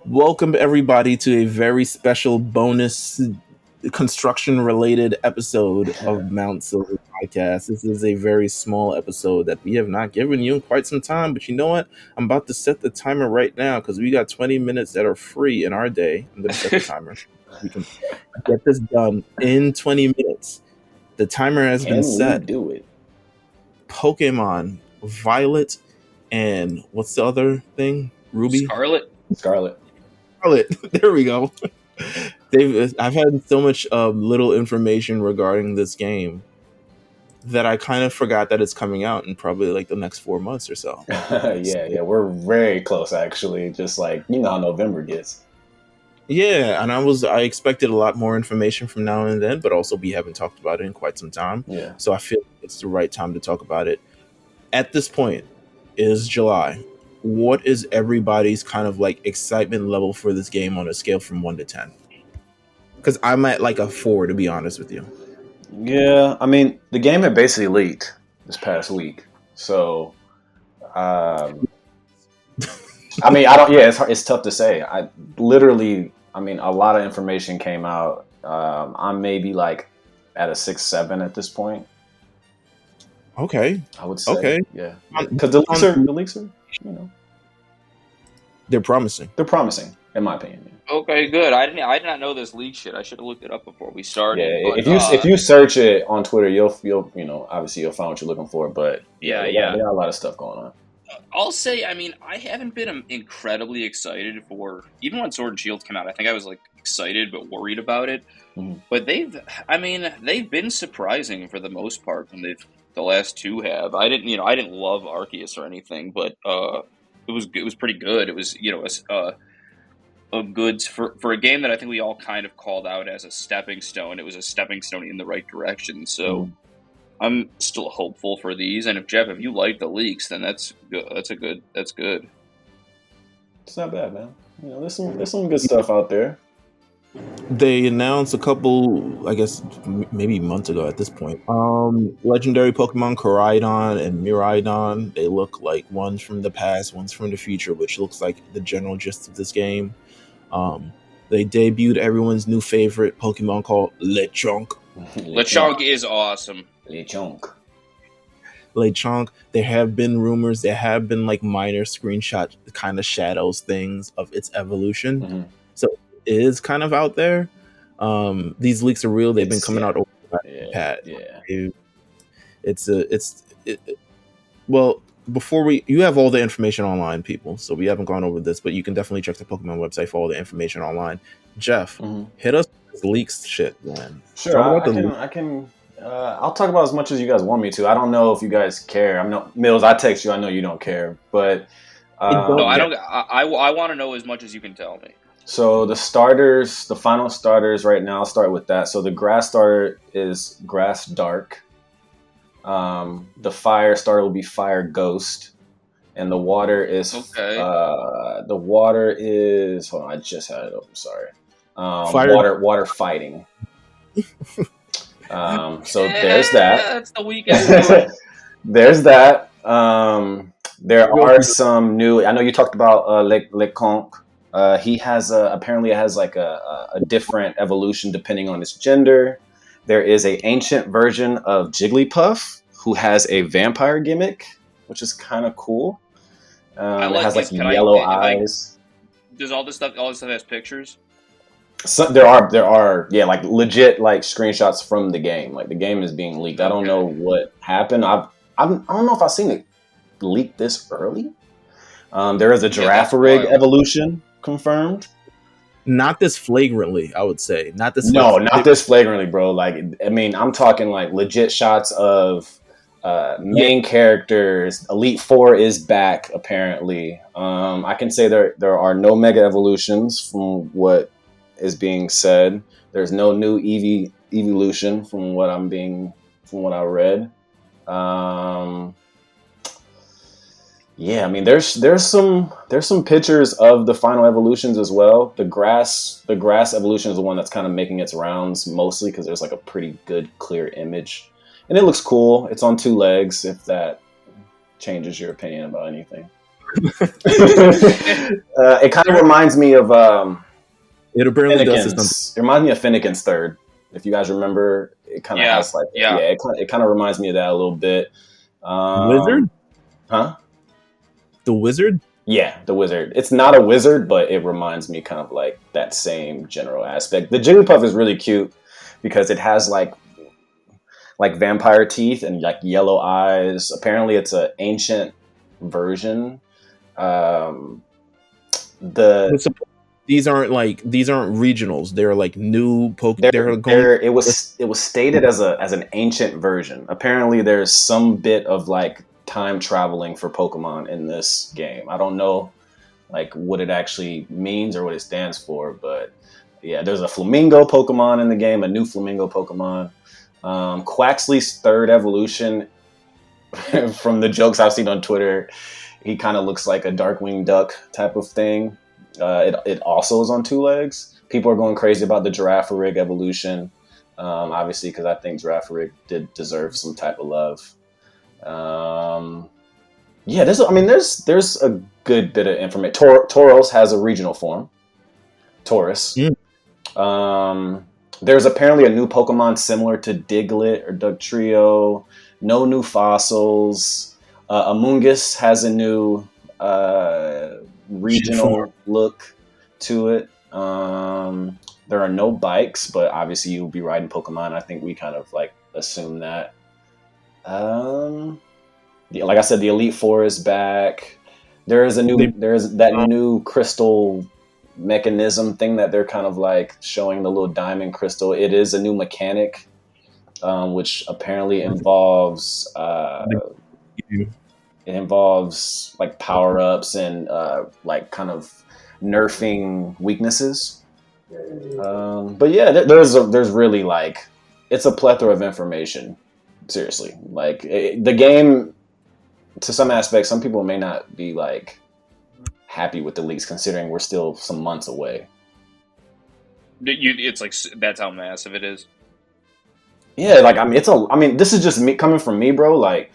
Welcome everybody to a very special bonus construction related episode of Mount Silver Podcast. This is a very small episode that we have not given you in quite some time, but you know what? I'm about to set the timer right now because we got 20 minutes that are free in our day. I'm going to set the timer. We can get this done in 20 minutes. The timer has been set. Do it? Pokemon Violet and what's the other thing? Ruby? Scarlet. Scarlet. There we go. I've had so much little information regarding this game that I kind of forgot that it's coming out in probably like the next 4 months or so. Yeah, we're very close actually. Just like how November gets. Yeah, and I expected a lot more information from now and then, but also we haven't talked about it in quite some time. Yeah. So I feel it's the right time to talk about it. At this point, it is July. What is everybody's kind of like excitement level for this game on a scale from 1 to 10? Because I'm at like a 4, to be honest with you. Yeah, I mean the game had basically leaked this past week, so I mean I don't. Yeah, it's tough to say. I mean a lot of information came out. I'm maybe like at a 6-7 at this point. Okay, I would say. Okay, Yeah, because the leaks are they're promising. They're promising, in my opinion. Yeah. Okay, good. I did not know this leak shit. I should have looked it up before we started. Yeah, but, if you search it on Twitter, you'll obviously you'll find what you're looking for. But Yeah. they got a lot of stuff going on. I'll say, I mean, I haven't been incredibly excited for even when Sword and Shield came out. I think I was like excited but worried about it. Mm-hmm. But they've been surprising for the most part. When the last two have. I didn't love Arceus or anything, but it was pretty good. It was a good for a game that I think we all kind of called out as a stepping stone. It was a stepping stone in the right direction. So I'm still hopeful for these. And if you like the leaks, then that's good. That's good. It's not bad, man. There's some good stuff out there. They announced a couple, I guess, maybe months ago at this point. Legendary Pokemon Koraidon and Miraidon. They look like one's from the past, one's from the future, which looks like the general gist of this game. They debuted everyone's new favorite Pokemon called Lechonk. Lechonk is awesome. Lechonk. There have been rumors, there have been like minor screenshot kind of shadows things of its evolution. Mm-hmm. So it is kind of out there. These leaks are real. They've been coming out over the past. Yeah. Well, you have all the information online, people. So we haven't gone over this, but you can definitely check the Pokemon website for all the information online. Jeff, hit us with leaks shit, man. Sure, I can. I'll talk about as much as you guys want me to. I don't know if you guys care. Mills. I text you. I know you don't care, but no, I don't. I want to know as much as you can tell me. So the final starters right now, I'll start with that. So the grass starter is Grass Dark. The fire starter will be Fire Ghost. And the water is... Okay. The water is... Hold on, I just had it open, sorry. Water Fighting. So there's that. That's the weekend. There's that. There are some new... I know you talked about Leconque. He has apparently it has like a different evolution depending on its gender. There is a ancient version of Jigglypuff who has a vampire gimmick, which is kind of cool. It has like yellow eyes. Does all this stuff has pictures? So there are like legit like screenshots from the game. Like the game is being leaked. I don't know what happened. I don't know if I've seen it leaked this early. There is a Girafarig evolution confirmed. Not this flagrantly, I would say. Not this flagrantly, bro. Like, I mean, I'm talking like legit shots of main characters. Elite Four is back, apparently. I can say there are no mega evolutions from what is being said. There's no new evolution from what I read. Yeah, I mean, there's some pictures of the final evolutions as well. The grass evolution is the one that's kind of making its rounds mostly because there's like a pretty good clear image, and it looks cool. It's on 2 legs. If that changes your opinion about anything. It kind of reminds me of It apparently does something. Finnegan's. It reminds me of Finnegan's Third. If you guys remember, it kind of has like it kind of reminds me of that a little bit. Wizard? Huh? The Wizard? Yeah, the Wizard. It's not a wizard, but it reminds me kind of like that same general aspect. The Jigglypuff is really cute because it has like vampire teeth and like yellow eyes. Apparently, it's an ancient version. These aren't regionals. They're like new Pokemon. It was stated as an ancient version. Apparently, there's some bit of like time traveling for Pokemon in this game. I don't know like what it actually means or what it stands for, but yeah, there's a Flamingo Pokemon in the game, a new Flamingo Pokemon. Quaxly's third evolution, from the jokes I've seen on Twitter, he kind of looks like a Darkwing Duck type of thing. It also is on two legs. People are going crazy about the Girafarig evolution, obviously, because I think Girafarig did deserve some type of love. Yeah, there's a good bit of information. Tauros has a regional form. Taurus. There's apparently a new Pokemon similar to Diglett or Dugtrio. No new fossils. Amoonguss has a new regional look to it. There are no bikes, but obviously you'll be riding Pokemon. I think we kind of like assume that. Like I said, the Elite Four is back. There's that new crystal mechanism thing that they're kind of like showing, the little diamond crystal. It is a new mechanic, which apparently involves like power ups and like kind of nerfing weaknesses. But yeah, there's really like, it's a plethora of information. Seriously, like the game, to some aspects, some people may not be like happy with the leaks, considering we're still some months away. It's like, that's how massive it is. Yeah, like I mean, this is just me coming from me, bro. Like,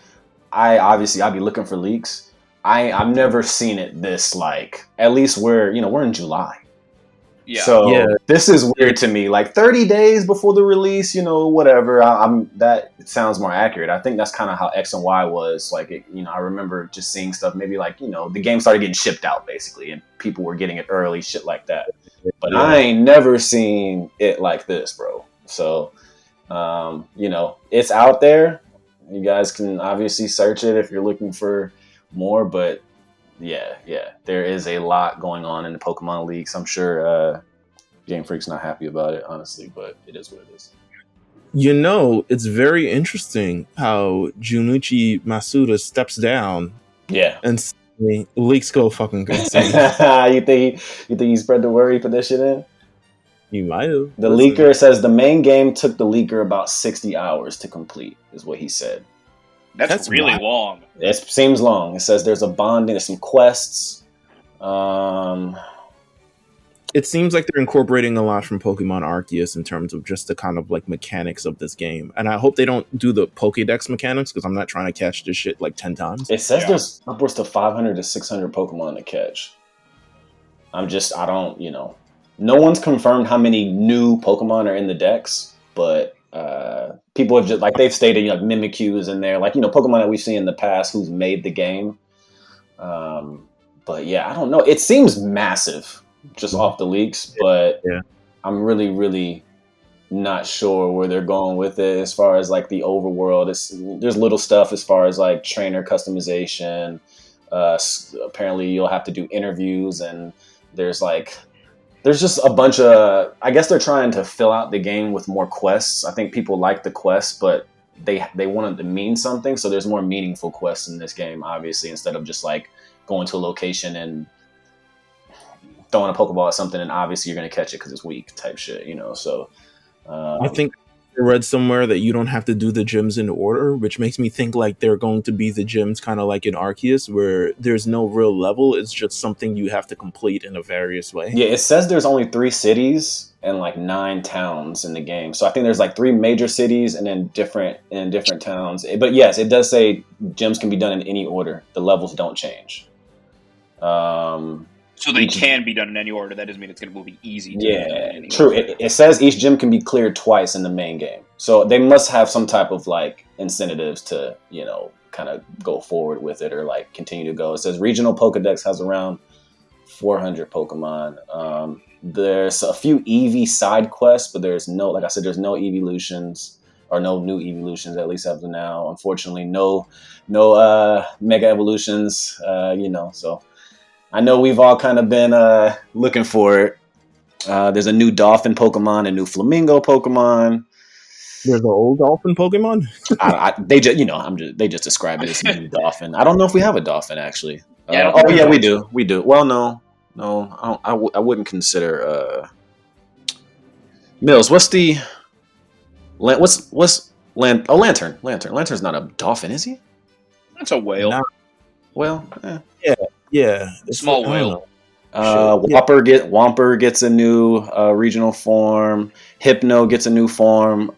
I'll be looking for leaks. I've never seen it this, like, at least we're in July. Yeah. So this is weird to me. Like 30 days before the release, whatever. That sounds more accurate. I think that's kind of how X and Y was. Like, I remember just seeing stuff. Maybe like the game started getting shipped out basically, and people were getting it early, shit like that. But I ain't never seen it like this, bro. So, it's out there. You guys can obviously search it if you're looking for more, but. Yeah, there is a lot going on in the Pokemon leaks. I'm sure Game Freak's not happy about it, honestly, but it is what it is. It's very interesting how Junichi Masuda steps down. Yeah, and suddenly leaks go fucking insane. You think he spread the word, he put that shit in? He might have. The leaker says the main game took the leaker about 60 hours to complete, is what he said. That's really long. It seems long. It says there's a bonding, there's some quests. It seems like they're incorporating a lot from Pokemon Arceus in terms of just the kind of like mechanics of this game. And I hope they don't do the Pokédex mechanics, because I'm not trying to catch this shit like 10 times. It says there's upwards to 500 to 600 Pokemon to catch. No one's confirmed how many new Pokemon are in the decks, but people have just, like, they've stated, like, Mimikyu's in there, like, Pokemon that we've seen in the past who's made the game. But yeah, I don't know. It seems massive just off the leaks, but I'm really, really not sure where they're going with it as far as like the overworld. There's little stuff as far as like trainer customization. Apparently you'll have to do interviews, and there's just a bunch of, I guess they're trying to fill out the game with more quests. I think people like the quests, but they want it to mean something. So there's more meaningful quests in this game, obviously, instead of just like going to a location and throwing a Pokeball at something and obviously you're going to catch it because it's weak type shit, So I think I read somewhere that you don't have to do the gyms in order, which makes me think like they're going to be the gyms kind of like in Arceus, where there's no real level. It's just something you have to complete in a various way. Yeah, it says there's only 3 cities and like 9 towns in the game. So I think there's like 3 major cities and then different towns. But yes, it does say gyms can be done in any order. The levels don't change. So they can be done in any order. That doesn't mean it's going to be easy to be done in any true. order. It says each gym can be cleared twice in the main game, so they must have some type of like incentives to kind of go forward with it or like continue to go. It says regional Pokedex has around 400 Pokemon. There's a few EV side quests, but there's no, like I said, there's no evolutions or no new evolutions, at least as of now. Unfortunately, no mega evolutions. So I know we've all kind of been looking for it. There's a new dolphin Pokemon, a new flamingo Pokemon. There's an old dolphin Pokemon. They just describe it as new dolphin. I don't know if we have a dolphin actually. Yeah, we do. We do. Well, no, I wouldn't consider. Mills, what's Lantern? Lantern's not a dolphin, is he? That's a whale. Nah. Well, Yeah. Small whale. Whomper gets a new regional form. Hypno gets a new form.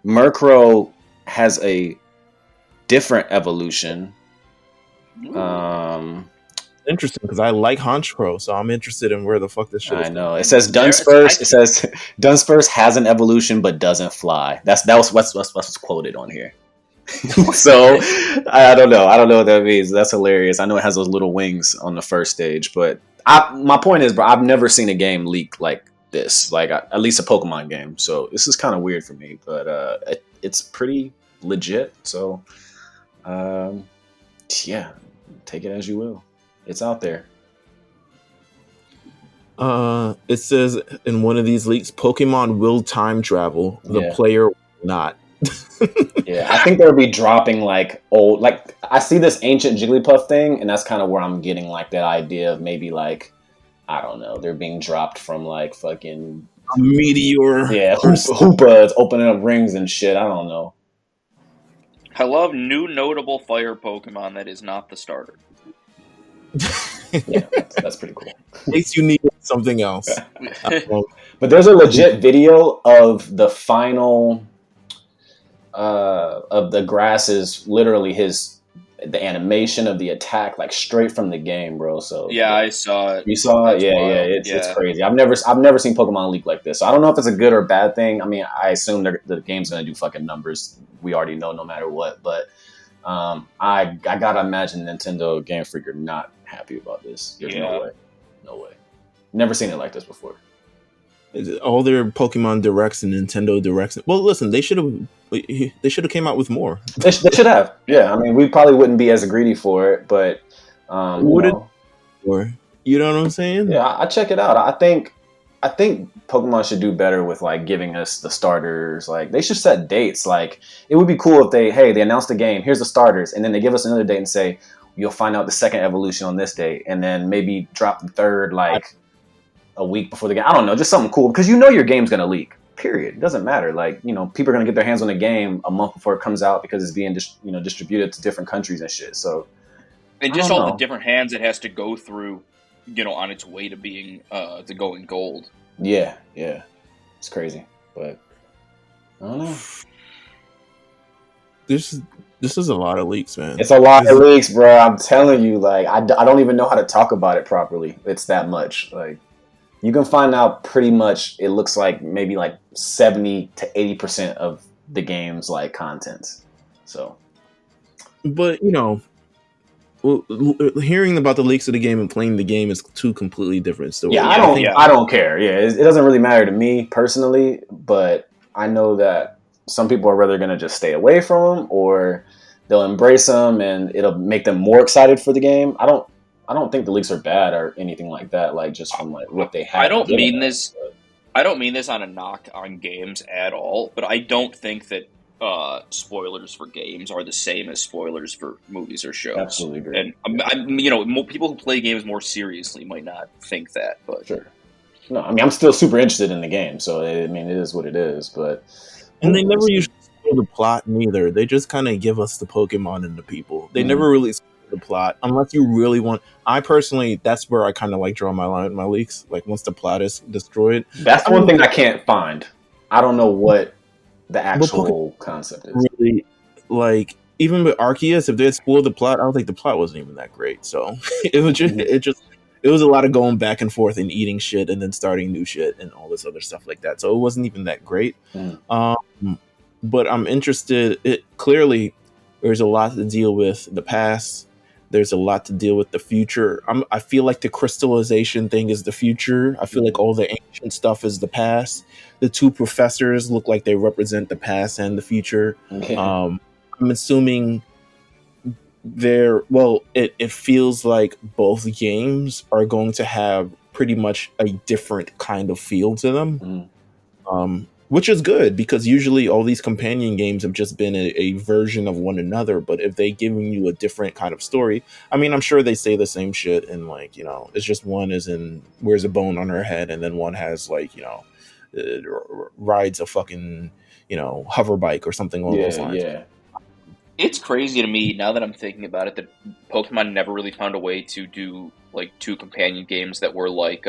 Murkrow has a different evolution. Interesting, because I like Honchkrow, so I'm interested in where the fuck this shit is. I know. It says Dunsparce. It says Dunsparce has an evolution but doesn't fly. That's what's quoted on here. So I don't know. I don't know what that means. That's hilarious. I know it has those little wings on the first stage, but my point is, bro, I've never seen a game leak like this, like at least a Pokemon game. So this is kind of weird for me, but it's pretty legit. So yeah, take it as you will. It's out there. It says in one of these leaks, Pokemon will time travel. The player will not. Yeah, I think they'll be dropping like old, like I see this ancient Jigglypuff thing, and that's kind of where I'm getting like that idea of maybe like, I don't know, they're being dropped from like fucking a meteor. Yeah, Hoopas opening up rings and shit. I don't know. I love new notable fire Pokemon that is not the starter. Yeah, that's pretty cool. In case you need something else. But there's a legit video of the final of the grasses, literally the animation of the attack, like straight from the game, bro. So yeah, I saw it. You saw it? Yeah, it's crazy. I've never seen Pokemon leak like this. So I don't know if it's a good or bad thing. I mean, I assume the game's gonna do fucking numbers. We already know no matter what. But I gotta imagine Nintendo Game Freak are not happy about this. There's no way. Never seen it like this before. All their Pokemon Directs and Nintendo Directs. Well, listen, they should have came out with more. They should have. Yeah, I mean, we probably wouldn't be as greedy for it, but you know what I'm saying? Yeah, I check it out. I think Pokemon should do better with like giving us the starters. Like they should set dates. Like it would be cool if they announced the game. Here's the starters, and then they give us another date and say you'll find out the second evolution on this date, and then maybe drop the third like a week before the game. I don't know, just something cool because your game's gonna leak. Period. It doesn't matter. Like people are gonna get their hands on the game a month before it comes out because it's being distributed to different countries and shit. So and just all the different hands it has to go through, on its way to being to going gold. Yeah, it's crazy, but I don't know. This is a lot of leaks, man. It's a lot of leaks, bro. I'm telling you, like I don't even know how to talk about it properly. It's that much. Like you can find out pretty much. It looks like maybe like 70 to 80% of the game's like content. So, but hearing about the leaks of the game and playing the game is two completely different stories. Yeah, I don't care. Yeah, it doesn't really matter to me personally, but I know that some people are rather going to just stay away from them or they'll embrace them and it'll make them more excited for the game. I don't think the leaks are bad or anything like that. Like just from like what they have. I don't mean this on a knock on games at all, but I don't think that spoilers for games are the same as spoilers for movies or shows. Absolutely agree. And people who play games more seriously might not think that, but sure. No, I mean I'm still super interested in the game, so it is what it is. But they never usually spoil the plot neither. They just kind of give us the Pokemon and the people. They never really spoil the plot unless you really want. I personally, that's where I kind of like draw my line with my leaks. Like once the plot is destroyed, that's one thing I can't find. I don't know what the actual concept is. Really, like even with Arceus, if they had spoiled the plot, I don't think the plot wasn't even that great. So it was it was a lot of going back and forth and eating shit and then starting new shit and all this other stuff like that. So it wasn't even that great. Mm. But I'm interested. It clearly there's a lot to deal with the past. There's a lot to deal with the future. I feel like the crystallization thing is the future. I feel like all the ancient stuff is the past. The two professors look like they represent the past and the future. Yeah. I'm assuming it feels like both games are going to have pretty much a different kind of feel to them. Which is good because usually all these companion games have just been a version of one another. But if they giving you a different kind of story, I mean, I'm sure they say the same shit and like, you know, it's just one is in wears a bone on her head and then one has like, you know, rides a fucking, you know, hover bike or something along those lines. Yeah. It's crazy to me now that I'm thinking about it that Pokemon never really found a way to do like two companion games that were like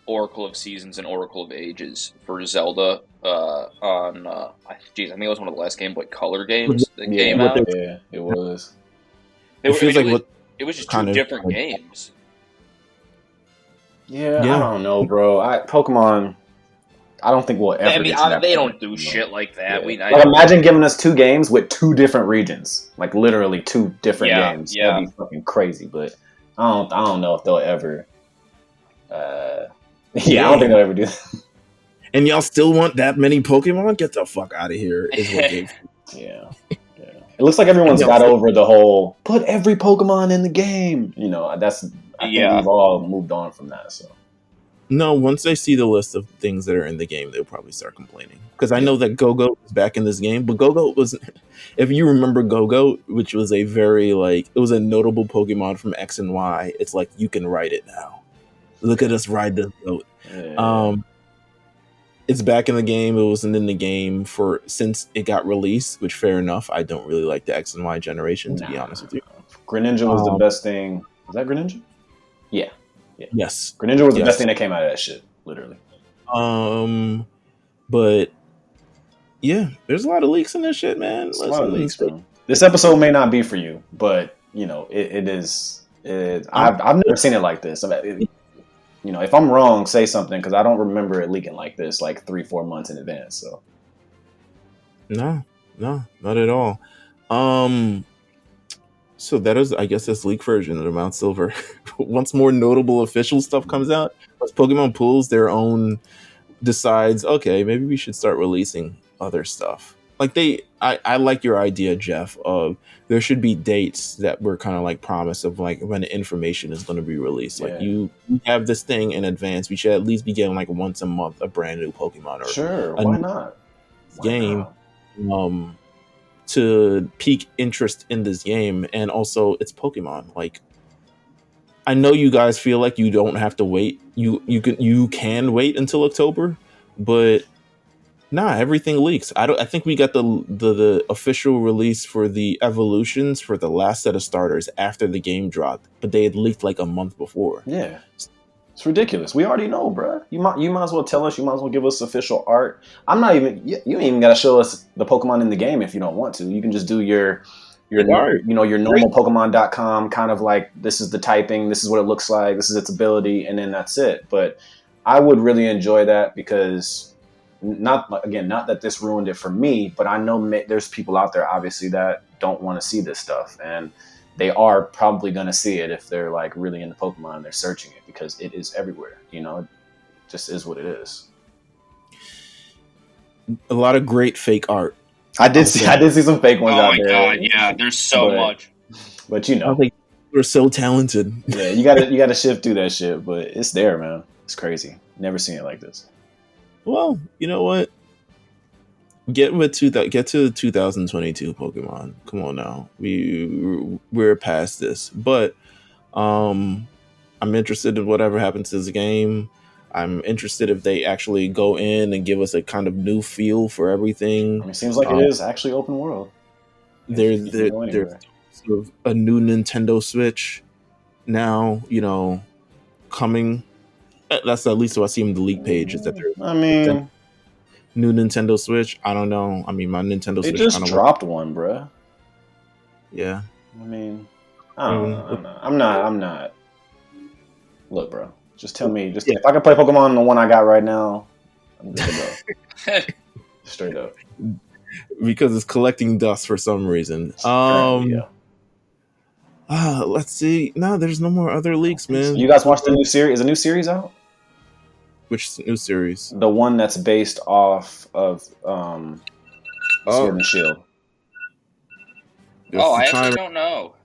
Oracle of Seasons and Oracle of Ages for Zelda on I think it was one of the last Game Boy Color games that came out. Yeah, it was. It feels like it was just two different games. Yeah, I don't know, bro. Pokemon, I don't think we'll ever. I mean, they don't do shit like that. Yeah. Like, imagine giving us two games with two different regions, like literally two different games. Yeah, that'd be fucking crazy. But I don't know if they'll ever. I don't think they'll ever do that. And y'all still want that many Pokemon? Get the fuck out of here! Is what they. Yeah. It looks like everyone's got over the whole put every Pokemon in the game. You know, I think we've all moved on from that. So. No, once they see the list of things that are in the game, they'll probably start complaining. Because I know that Go-Go is back in this game, but Go-Go was, if you remember Go-Go, which was a very, like, it was a notable Pokemon from X and Y, it's like, you can ride it now. Look at us ride this goat. Yeah. It's back in the game. It wasn't in the game since it got released, which fair enough. I don't really like the X and Y generation, to be honest with you. Greninja was the best thing. Was that Greninja? Yeah. Yes. Greninja was the best thing that came out of that shit, literally. But yeah, there's a lot of leaks in this shit, man. A lot of leaks, bro. This episode may not be for you, but you know, it is. I've never seen it like this. You know, if I'm wrong, say something because I don't remember it leaking like this, like 3-4 months in advance. So, no, not at all. So that is, I guess, this leak version of the Mount Silver. Once more notable official stuff comes out, once Pokemon pulls their own, decides, okay, maybe we should start releasing other stuff. Like I like your idea, Jeff, of there should be dates that were kind of like promise of like when the information is going to be released. Yeah. Like you have this thing in advance. We should at least be getting like once a month a brand new Pokemon or why not game. To pique interest in this game, and also it's Pokemon. Like, I know you guys feel like you don't have to wait. You can wait until October, but nah, everything leaks. I think we got the official release for the evolutions for the last set of starters after the game dropped, but they had leaked like a month before. Yeah. It's ridiculous. We already know, bro. You might as well tell us. You might as well give us official art. You ain't even gotta show us the Pokemon in the game if you don't want to. You can just do your normal Pokemon.com kind of like, this is the typing, this is what it looks like, this is its ability, and then that's it. But I would really enjoy that because not that this ruined it for me, but I know there's people out there obviously that don't want to see this stuff, and they are probably going to see it if they're like really into Pokemon and they're searching it because it is everywhere. You know, it just is what it is. A lot of great fake art. I did see some fake ones out there. Oh my god, yeah, there's so much. But you know, I think we're so talented. Yeah, you gotta shift through that shit, but it's there, man. It's crazy. Never seen it like this. Well, you know what? Get to 2022 Pokemon. Come on now, we're past this. But I'm interested in whatever happens to this game. I'm interested if they actually go in and give us a kind of new feel for everything. It seems like it is actually open world. There's sort of a new Nintendo Switch now, you know, coming. That's at least what I see on the leak page. Is that New Nintendo Switch. I don't know. I mean, my Nintendo They Switch just kind of dropped one, bruh. yeah. I mean, I don't know. I don't know. I'm not. Look, bro. Just tell me. Just Yeah. if I can play Pokemon, the one I got right now, I'm good to go. Straight up. Because it's collecting dust for some reason. Apparently, yeah. Let's see. No, there's no more other leaks, man. You guys watched the new series? Is a new series out? Which new series? The one that's based off of Sword and Shield. I actually don't know.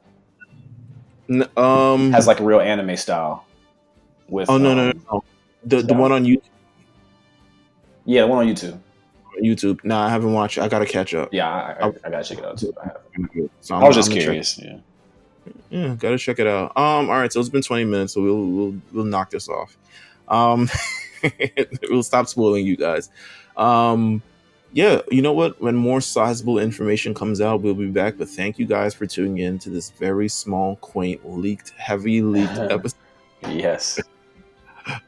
Has like a real anime style. With no. The one on YouTube. Yeah, the one on YouTube. YouTube. Nah, I haven't watched it. I gotta catch up. Yeah, I gotta check it out too. So I was just curious. Yeah, gotta check it out. All right, so it's been 20 minutes, so we'll knock this off. We'll stop spoiling you guys. Yeah, you know what? When more sizable information comes out, we'll be back. But thank you guys for tuning in to this very small, quaint, heavy leaked episode. Yes.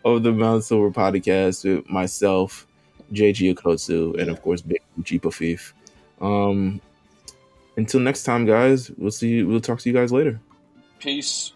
Of the Mount Silver podcast with myself, JG Okotsu, and of course Big Cheapo Thief. Until next time, guys, we'll talk to you guys later. Peace.